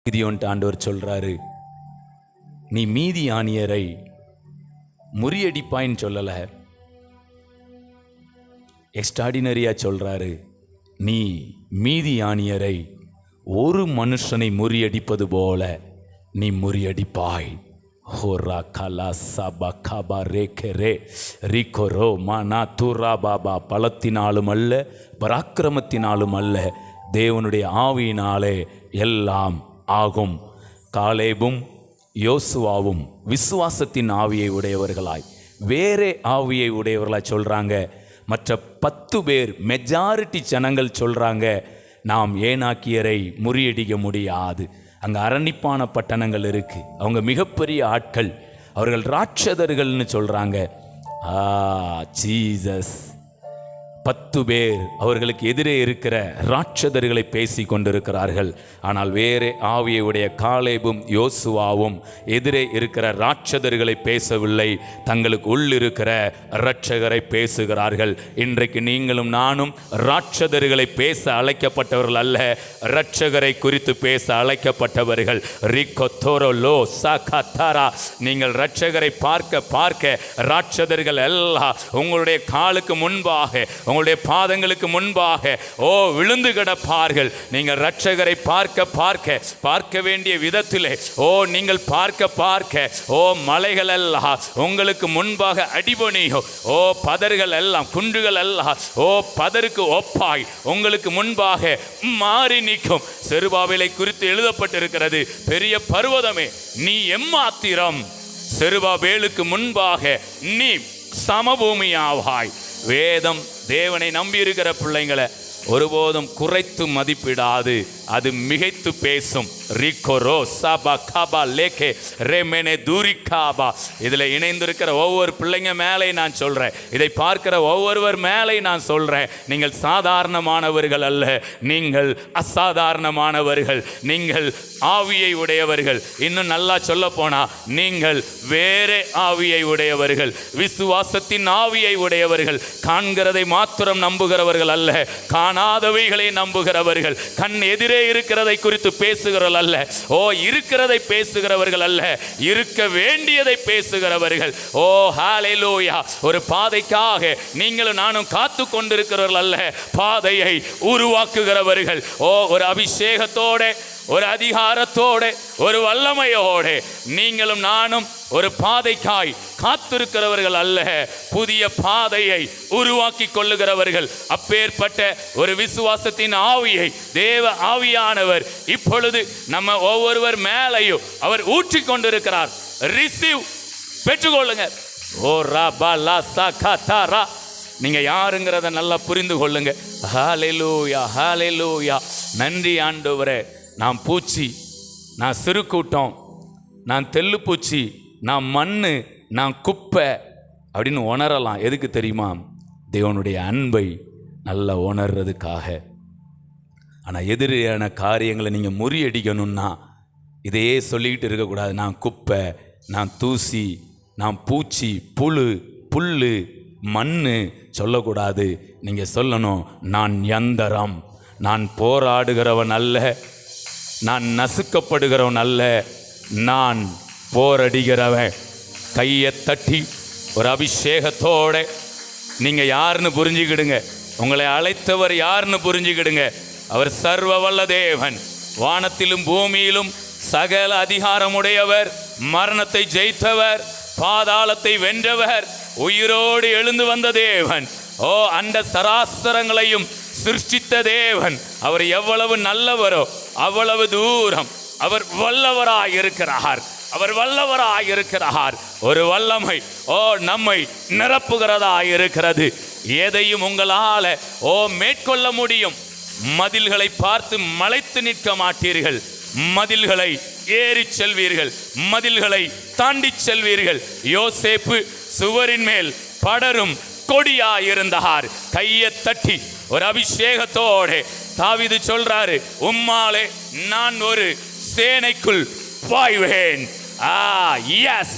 கிதியோன்ட்ட ஆண்டவர் சொல்றாரு, நீ மீதியானியரை முறியடிப்பாயின்னு சொல்லல, எக்ஸ்ட்ராடினரியா சொல்றாரு, நீ மீதியானியரை ஒரு மனுஷனை முறியடிப்பது போல நீ முறியடிப்பாய். ஹோரா கலா சபா கபா ரேகரே ரிகோரோ மானா துரா பாபா. பலத்தினாலும் அல்ல, பராக்கிரமத்தினாலும் அல்ல, தேவனுடைய ஆவியினாலே எல்லாம் ஆகும். காலேபும் யோசுவாவும் விசுவாசத்தின் ஆவியை உடையவர்களாய், வேறே ஆவியை உடையவர்களாய் சொல்கிறாங்க. மற்ற 10 பேர், மெஜாரிட்டி ஜனங்கள் சொல்கிறாங்க, நாம் ஏனாக்கியரை முறியடிக்க முடியாது. அங்கே அரணிப்பான பட்டணங்கள் இருக்குது, அவங்க மிகப்பெரிய ஆட்கள், அவர்கள் ராட்சதர்கள்னு சொல்கிறாங்க. ஜீசஸ் 10 பேர் அவர்களுக்கு எதிரே இருக்கிற ராட்சதர்களை பேசி கொண்டிருக்கிறார்கள். ஆனால் வேறே ஆவியை உடைய காலேபும் யோசுவாவும் எதிரே இருக்கிற ராட்சதர்களை பேசவில்லை, தங்களுக்கு உள்ளிருக்கிற இரட்சகரை பேசுகிறார்கள். இன்றைக்கு நீங்களும் நானும் ராட்சதர்களை பேச அழைக்கப்பட்டவர்கள் அல்ல, இரட்சகரை குறித்து பேச அழைக்கப்பட்டவர்கள். நீங்கள் இரட்சகரை பார்க்க பார்க்க ராட்சதர்கள் எல்லாம் உங்களுடைய காலுக்கு முன்பாக, உங்களுடைய பாதங்களுக்கு முன்பாக விழுந்து கிடப்பார்கள். நீங்கள் இரட்சகரை பார்க்க பார்க்க, பார்க்க வேண்டிய விதத்திலே நீங்கள் பார்க்க பார்க்க மலைகள் எல்லாம் உங்களுக்கு முன்பாக அடிபணியோ, பதர்கள் எல்லாம், குன்றுகள் எல்லாம் பதருக்கு ஒப்பாய் உங்களுக்கு முன்பாக மாறி நிற்கும். செருபாபேலை குறித்து எழுதப்பட்டிருக்கிறது, பெரிய பர்வதமே நீ எம்மாத்திரம், செருபாபேலுக்கு முன்பாக நீ சமபூமியாவாய். வேதம் தேவனை நம்பி இருக்கிற பிள்ளைங்களை ஒருபோதும் குறைத்து மதிப்பிடாது, அது மிகைத்து பேசும். ரிகோரோ சபா கபா லேகே ரெமெனே தூரிகாபா. இதில் இணைந்திருக்கிற ஒவ்வொரு பிள்ளைங்க மேலே நான் சொல்கிறேன், இதை பார்க்கிற ஒவ்வொருவர் மேலே நான் சொல்கிறேன், நீங்கள் சாதாரணமானவர்கள் அல்ல, நீங்கள் அசாதாரணமானவர்கள், நீங்கள் ஆவியை உடையவர்கள். இன்னும் நல்லா சொல்ல போனால் நீங்கள் வேறே ஆவியை உடையவர்கள், விசுவாசத்தின் ஆவியை உடையவர்கள். காண்கிறதை மாத்திரம் நம்புகிறவர்கள் அல்ல, காணாதவைகளை நம்புகிறவர்கள். கண் எதிரே இருக்கிறதை குறித்து பேசுகிறவர்கள் அல்ல, இருக்கிறதை பேசுகிறவர்கள் அல்ல, இருக்க வேண்டியதை பேசுகிறவர்கள். ஹalleluya. ஒரு பாதைக்காக நீங்களும் நானும் காத்து கொண்டிருக்கிறவர்கள் அல்ல, பாதையை உருவாக்குகிறவர்கள். ஒரு அபிஷேகத்தோட, ஒரு அதிகாரத்தோடு, ஒரு வல்லமையோடு நீங்களும் நானும் ஒரு பாதைக்காய் காத்திருக்கிறவர்கள் அல்ல, புதிய பாதையை உருவாக்கி கொள்ளுகிறவர்கள். அப்பேற்பட்ட ஒரு விசுவாசத்தின் ஆவியை தேவ ஆவியானவர் இப்பொழுது நம்ம ஒவ்வொருவர் மேலையும் அவர் ஊற்றி கொண்டிருக்கிறார். ரிசீவ், பெற்றுக்கொள்ளுங்க. நீங்க யாருங்கிறத நல்லா புரிந்து கொள்ளுங்க. ஹalleluya, ஹalleluya. நன்றி ஆண்டவரே. நான் பூச்சி, நான் சிறு கூட்டம், நான் தெல்லு பூச்சி, நான் மண்ணு, நான் குப்பை அப்படின்னு உணரலாம். எதுக்கு தெரியுமா? தேவனுடைய அன்பை நல்லா உணர்றதுக்காக. ஆனால் எதிரான காரியங்களை நீங்கள் முறியடிக்கணும்னா இதையே சொல்லிக்கிட்டு இருக்கக்கூடாது. நான் குப்பை, நான் தூசி, நான் பூச்சி, புல்லு, மண்ணு சொல்லக்கூடாது. நீங்கள் சொல்லணும், நான் யந்திரம், நான் போராடுகிறவன் அல்ல, நான் நசுக்கப்படுகிறவன் அல்ல, நான் போரடிக்கிறவன். கையை தட்டி ஒரு அபிஷேகத்தோட நீங்கள் யாருன்னு புரிஞ்சுக்கிடுங்க. உங்களை அழைத்தவர் யாருன்னு புரிஞ்சுக்கிடுங்க. அவர் சர்வ வல்ல தேவன், வானத்திலும் பூமியிலும் சகல அதிகாரமுடையவர், மரணத்தை ஜெயித்தவர், பாதாளத்தை வென்றவர், உயிரோடு எழுந்து வந்த தேவன், அந்த சராசரங்களையும் சிருஷ்டித்த தேவன். அவர் எவ்வளவு நல்லவரோ அவ்வளவு தூரம் அவர் வல்லவராயிருக்கிறார். அவர் வல்லவராயிருக்கிறார். ஒரு வல்லமை நம்மை நிரப்புகிறதாயிருக்கிறது. எதையும் உங்களால் மேற்கொள்ள முடியும். மதில்களை பார்த்து மலைத்து நிற்க மாட்டீர்கள், மதில்களை ஏறி செல்வீர்கள், மதில்களை தாண்டி செல்வீர்கள். யோசேப்பு சுவரின் மேல் படரும் கொடியாயிருந்தார். கையை தட்டி ஒரு அபிஷேகத்தோடு தாவீது சொல்றாரு, உம்மாலே நான் ஒரு சேனைக்குள் பாய்வேன். Yes,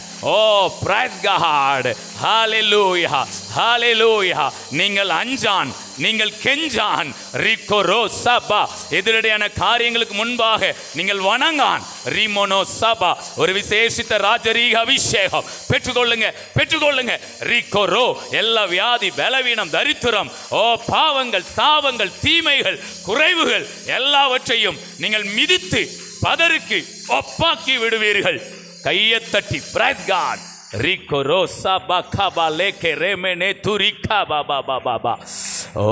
praise God, hallelujah, hallelujah. நீங்கள் அஞ்சான், நீங்கள் கெஞ்சான், ரிகோரோ சபா. எதிரடையான காரியங்களுக்கு முன்பாக நீங்கள் வணங்கான் ரிமோனோ சபா. ஒரு விசேஷித்த ராஜரீக அபிஷேகம் பெற்றுக்கொள்ளுங்க, பெற்றுக்கொள்ளுங்க. ரிகோரோ எல்லா வியாதி, பலவீனம், தரித்திரம், பாவங்கள், சாபங்கள், தீமைகள், குறைவுகள் எல்லாவற்றையும் நீங்கள் மிதித்து பதருக்கு ஒப்பாக்கி விடுவீர்கள். கையை தட்டி பிரைஸ் காட். ரிகோரோ சபா கபா லேகே ரெமெனே துரிகா பாபா பாபா. ஓ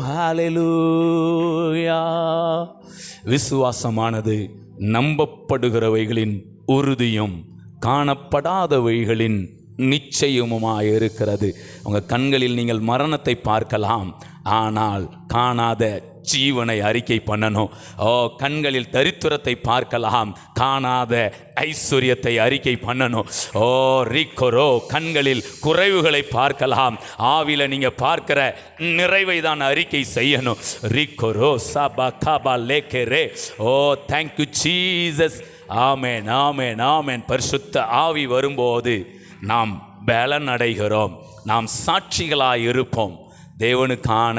ஹalleluya. விசுவாசமானது நம்பப்படுகிறவைகளின் உறுதியும் காணப்படாதவைகளின் நிச்சயமுமாயிருக்கிறது. உங்கள் கண்களில் நீங்கள் மரணத்தை பார்க்கலாம், ஆனால் காணாத ஜீவனை அறிக்கை பண்ணணும். கண்களில் தரித்திரத்தை பார்க்கலாம், காணாத ஐஸ்வர்யத்தை அறிக்கை பண்ணணும். ரிகோரோ கண்களில் குறைவுகளை பார்க்கலாம், ஆவில நீங்க பார்க்கிற நிறைவை தான் அறிக்கை செய்யணும். ரிகோரோ சபா கபா லேகே. thank you Jesus. ஆமென் ஆமென் ஆமென். பரிசுத்த ஆவி வரும்போது நாம் பலன் அடைகிறோம், நாம் சாட்சிகளாய் இருப்போம். தேவனுக்கான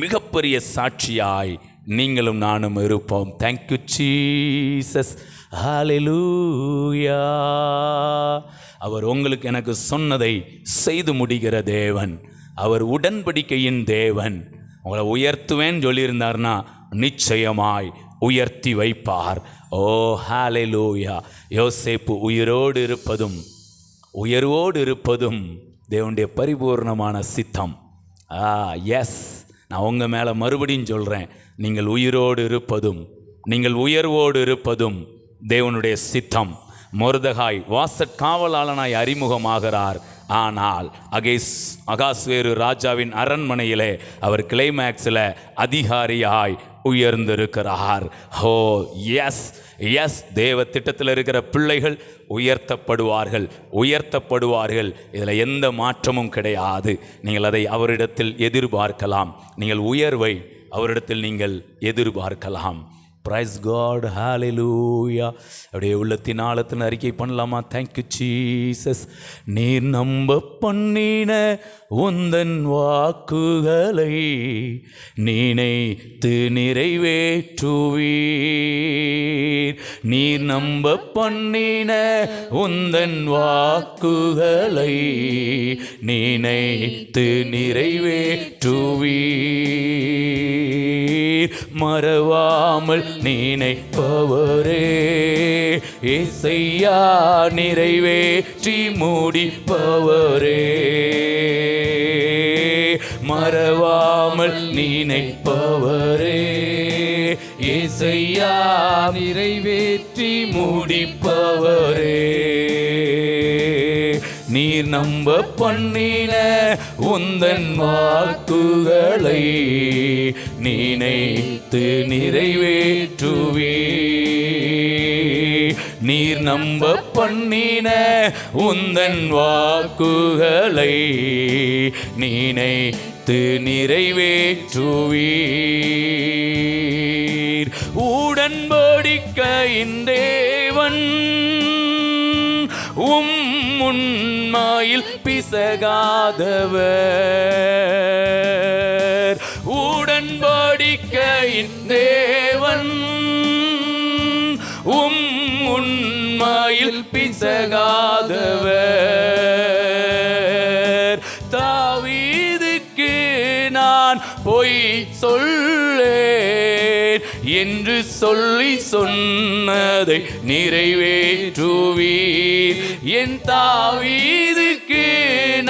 மிகப்பெரிய சாட்சியாய் நீங்களும் நானும் இருப்போம். Thank you Jesus. ஹalleluya. அவர் உங்களுக்கு எனக்கு சொன்னதை செய்து முடிகிற தேவன், அவர் உடன்படிக்கையின் தேவன். உங்களை உயர்த்துவேன்னு சொல்லியிருந்தார்னா நிச்சயமாய் உயர்த்தி வைப்பார். ஓ ஹalleluya. யோசேப்பு உயிரோடு இருப்பதும் உயர்வோடு இருப்பதும் தேவனுடைய பரிபூர்ணமான சித்தம். எஸ், நான் உங்கள் மேலே மறுபடியும் சொல்கிறேன், நீங்கள் உயிரோடு இருப்பதும் நீங்கள் உயர்வோடு இருப்பதும் தேவனுடைய சித்தம். மொர்தெகாய் வாசற்காவலாளனாய் அறிமுகமாகிறார். ஆனால் அகாஸ்வேரு ராஜாவின் அரண்மனையிலே அவர் கிளைமேக்ஸில் அதிகாரியாய் உயர்ந்திருக்கிறார். ஹோ எஸ் எஸ். தேவ திட்டத்தில் இருக்கிற பிள்ளைகள் உயர்த்தப்படுவார்கள், உயர்த்தப்படுவார்கள். இதில் எந்த மாற்றமும் கிடையாது. நீங்கள் அதை அவரிடத்தில் எதிர்பார்க்கலாம். நீங்கள் உயர்வை அவரிடத்தில் நீங்கள் எதிர்பார்க்கலாம். Praise God. ஹalleluya. அப்படியே உள்ளத்தின் ஆழத்தின் அறிக்கை பண்ணலாமா? Thank you Jesus. நீர் நம்ப பண்ணின உந்தன் வாக்குகளை நினைத்து நிறைவேற்றுவீர். நீர் நம்ப பண்ணின உந்தன் வாக்குகளை நினைத்து நிறைவேற்றுவீர். மறவாமல் நினைப்பவரே இயேசையா, நிறைவேற்றி முடிப்பவரே. மறவாமல் நினைப்பவரே இயேசையா, நிறைவேற்றி முடிப்பவரே. நீர் நம்ப பண்ணின உந்தன் வாக்குகளை நினைத்து நிறைவேற்றுவீர். நீர் நம்ப பண்ணின உந்தன் வாக்குகளை நினைத்து நிறைவேற்றுவீர். உடன்படிக்கையின் தேவன் உண்மையில் பிசகாதவர். உடன்படிக்கையின் தேவன் உண்மையில் பிசகாதவர். தாவீதுக்கு நான் பொய் சொல்லேன் என்று சொல்லி சொன்னதை நிறைவேற்றுவீர். என் தாவீதுக்கு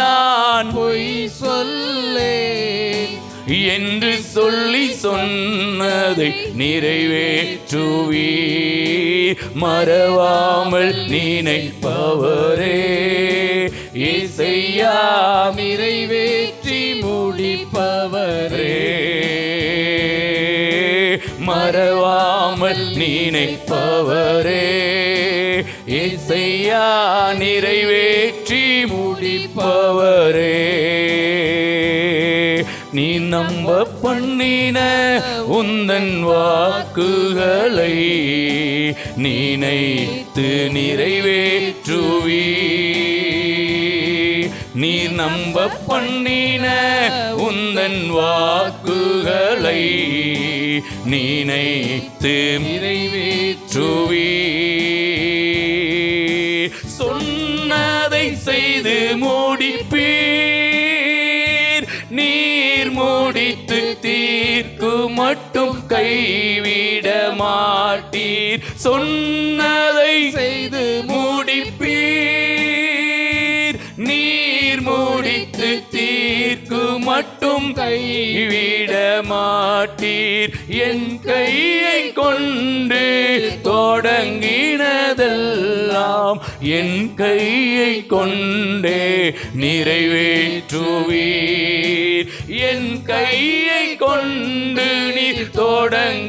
நான் பொய் சொல்லேன் என்று சொல்லி சொன்னதை நிறைவேற்றுவீர். மறவாமல் நினைப்பவரே இயேசையா, நிறைவேற்றி முடிப்பவரே. மறவாமல் நினைப்பவரே இயேசையா, நிறைவேற்றி முடிப்பவரே. நீ நம்ப பண்ணின உந்தன் வாக்குகளை நினைத்து நிறைவேற்றுவீர். நீர் நம்ப பண்ணின உந்தன் வாக்குகளை நினைத்து நிறைவேற்றுவீர். சொன்னதை செய்து முடிப்பீர். நீர் முடித்து தீர்க்கு மட்டும் கைவிட மாட்டீர். சொன்னதை செய்து முடிப்பீர். நீர் முடித்து தீர்க்கு மட்டும் கைவிட மாட்டீர். என் கையை கொண்டு தொடங்கினதெல்லாம் என் கையை கொண்டே நிறைவேற்றுவீர். என் கையை கொண்டு நீர் தொடங்கினதெல்லாம்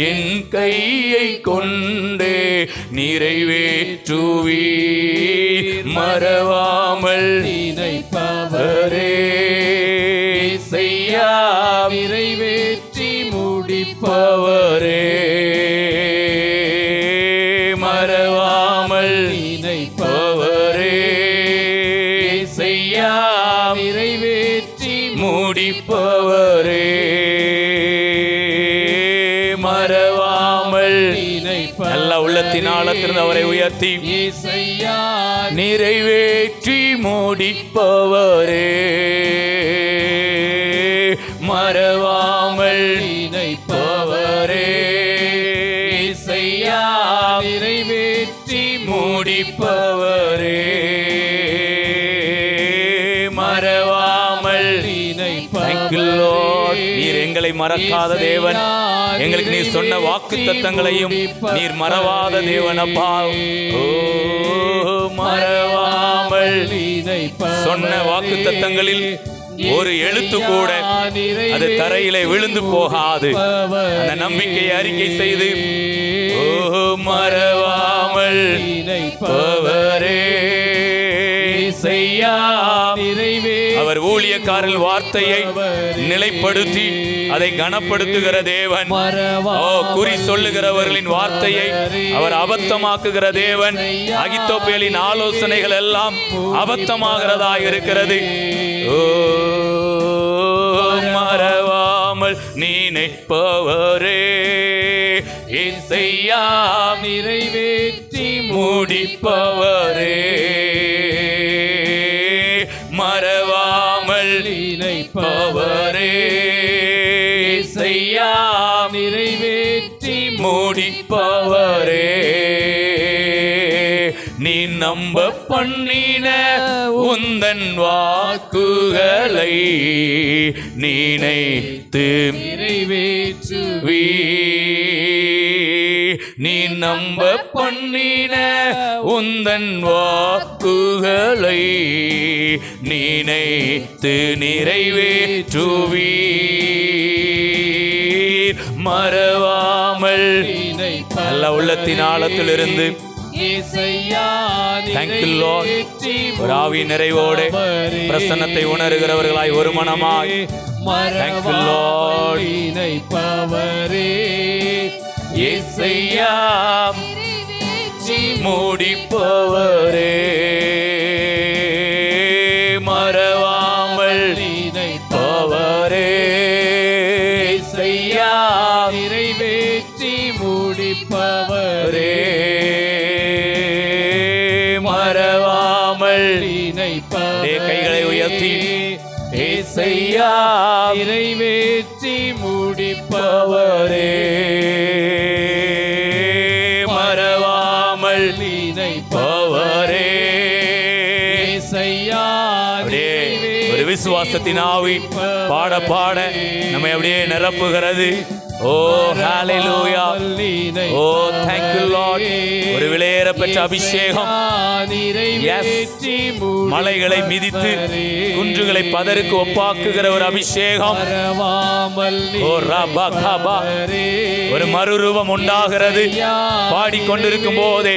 என் கையை கொண்டே நிறைவேற்றுவீர். மறவாமல் நினைப்பவரே செய்யா நிறைவேற்றி முடிப்பவரே. மறவாமல் நினைப்பவரே செய்யா நிறைவேற்றி முடிப்பவரே. மறவாமல் நல்ல உள்ளத்தின் ஆழத்திலிருந்து அவரை உயர்த்தி நிறைவேற்றி முடிப்பவரே. மறவாமல் நினைப்பவரே செய்யா நிறைவேற்றி முடிப்பவரே. மறவாமல் நீர் எங்களை மறக்காத தேவன். எங்களுக்கு நீர் சொன்ன வாக்கு தத்தங்களையும் நீர் மறவாத தேவன் அப்பா. மறவாமல் சொன்ன வாக்கு தத்தங்களில் ஒரு எழுத்து கூட அது தரையிலே விழுந்து போகாது. அந்த நம்பிக்கையை அறிக்கை செய்து மறவாமல் நினைப்பவரே செய்யா அவர் ஊழியக்காரர் வார்த்தையை நிலைப்படுத்தி அதை கனப்படுத்துகிற தேவன். குறி சொல்லுகிறவர்களின் வார்த்தையை அவர் அபத்தமாக்குகிற தேவன். அகித்தோப்பேலின் ஆலோசனைகள் எல்லாம் அபத்தமாகிறதாக இருக்கிறது. மறவாமல் நினைப்பவரே இசையா நிறைவேற்றி முடிப்பவரே. மறவாமல் நினைப்பவரே இசையா நிறைவேற்றி முடிப்பவரே. நீ நம்ப பண்ணின உந்தன் வாக்குகளை நினைத்து நிறைவேற்றுவீர். நீ நம்ப பண்ணின உந்தன் வாக்குகளை நினைத்து நிறைவேற்றுவீர். மறவாமல் நல்ல உள்ளத்தின் ஆழத்திலிருந்து ஒரு ஆவி நிறைவோடு பிரசன்னத்தை உணர்கிறவர்களாய் ஒரு மனமாய் முடிப்பவரே. மறவாமல் நினைப்பவரே செய்யா நிறைவேற்றி முடிப்பவரே. மறவாமல் கைகளை உயர்த்தி ஏசையா நிறைவேற்றி முடிப்பவரே. மறவாமல் நினைப்பவரே ஏசையா. ஒரு விசுவாசத்தின் ஆவி பாட பாட நம்மை அப்படியே நிரப்புகிறது. Oh hallelujah. Oh thank you Lord. ஒரு விலையேற பெற்ற அபிஷேகம். Yes. மலைகளை மிதித்து குன்றுகளை பதருக்கு ஒப்பாக்குகிற ஒரு அபிஷேகம். Oh rabba kaba. ஒரு மறுரூபம் உண்டாகிறது. பாடிக்கொண்டிருக்கும் போதே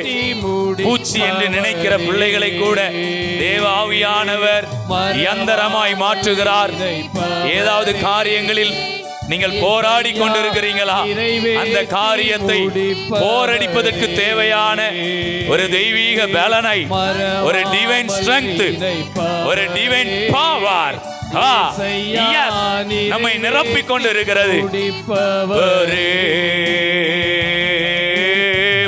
பூச்சி என்று நினைக்கிற பிள்ளைகளை கூட தேவ ஆவியானவர் யந்திரமாய் மாற்றுகிறார். ஏதாவது காரியங்களில் நீங்கள் போராடி கொண்டிருக்கிறீங்களா? அந்த காரியத்தை போரடிப்பதற்கு தேவையான ஒரு தெய்வீக பலனை, ஒரு டிவைன் ஸ்ட்ரெங்த், ஒரு டிவைன் பவர் நம்மை நிரப்பிக் கொண்டிருக்கிறது.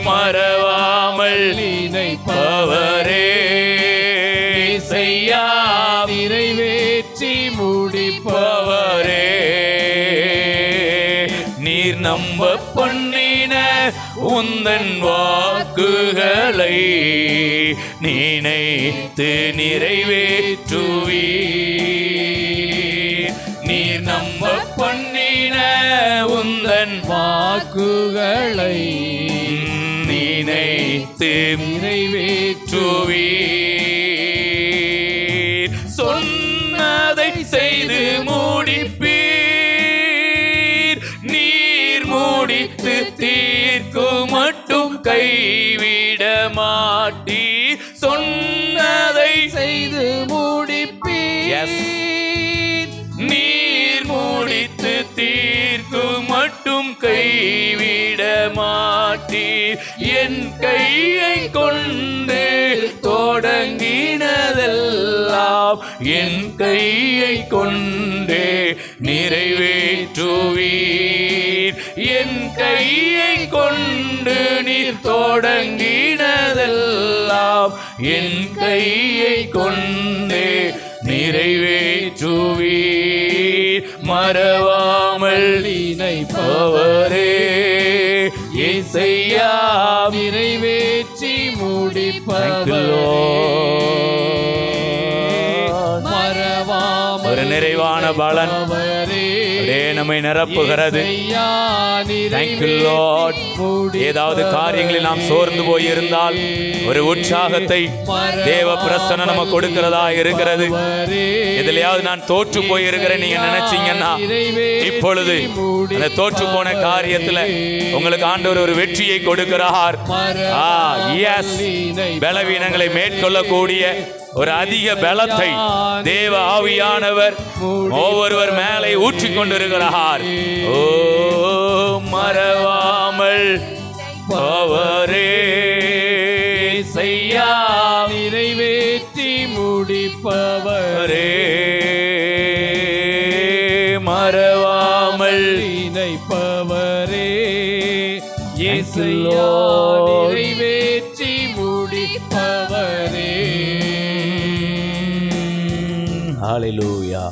மறவாமல் நினைப்பவரே, நிறைவேற்றி முடிப்பவரே, நீர் நம்ப பண்ணின உந்தன் வாக்குகளை நினைத்து நிறைவேற்றுவீர். நீர் நம்ப பண்ணின உந்தன் வாக்குகளை நினைத்து நிறைவேற்றுவீர். சொன்னதை செய்து முடிப்பீர். நீர் முடித்து தீர்க்கும் மட்டும் கைவிட மாட்டீர். சொன்னதை செய்து முடிப்பீர். நீர் முடித்து தீர்க்கும் மட்டும் கைவிட மாட்டீர். என் கையை கொண்டு தொடங்கினதெல்லாம் என் கையை கொண்டு நிறைவேற்றுவீர். என் கையை கொண்டு நீர் தொடங்கினதெல்லாம் என் கையை கொண்டு நிறைவேற்றுவீர். மறவாமல் நினைப்பவரே, இயேசையா, நிறைவேற்றி முடிப்பவரே, மறவாமல் ஒரு நிறைவான பலன் நம்மை நிரப்புகிறது. Thank you Lord. ஏதாவது காரியங்களில் நாம் சோர்ந்து போய் இருந்தால் ஒரு உற்சாகத்தை தேவ பிரசன்னம் நமக்கு கொடுக்கிறதா இருக்கிறது. எதிலையாவது நான் தோற்று போய் இருக்கிறேன் நீங்க நினைச்சீங்கன்னா, இப்பொழுது அந்த தோற்று போன காரியத்துல உங்களுக்கு ஆண்டவர் ஒரு வெற்றியை கொடுக்கிறார். பலவீனங்களை மேற்கொள்ளக்கூடிய ஒரு அதிக பலத்தை தேவ ஆவியானவர் ஒவ்வொருவர் மேலே ஊற்றிக் கொண்டிருக்கிறார். ஓ மறவாமல் அவரே செய்யா நிறைவேற்றி முடிப்பவரே, மறவாமல் நினைப்பவரே, இயேசுயா நிறைவேற்றி முடிப்பவரே. ஹalleluya.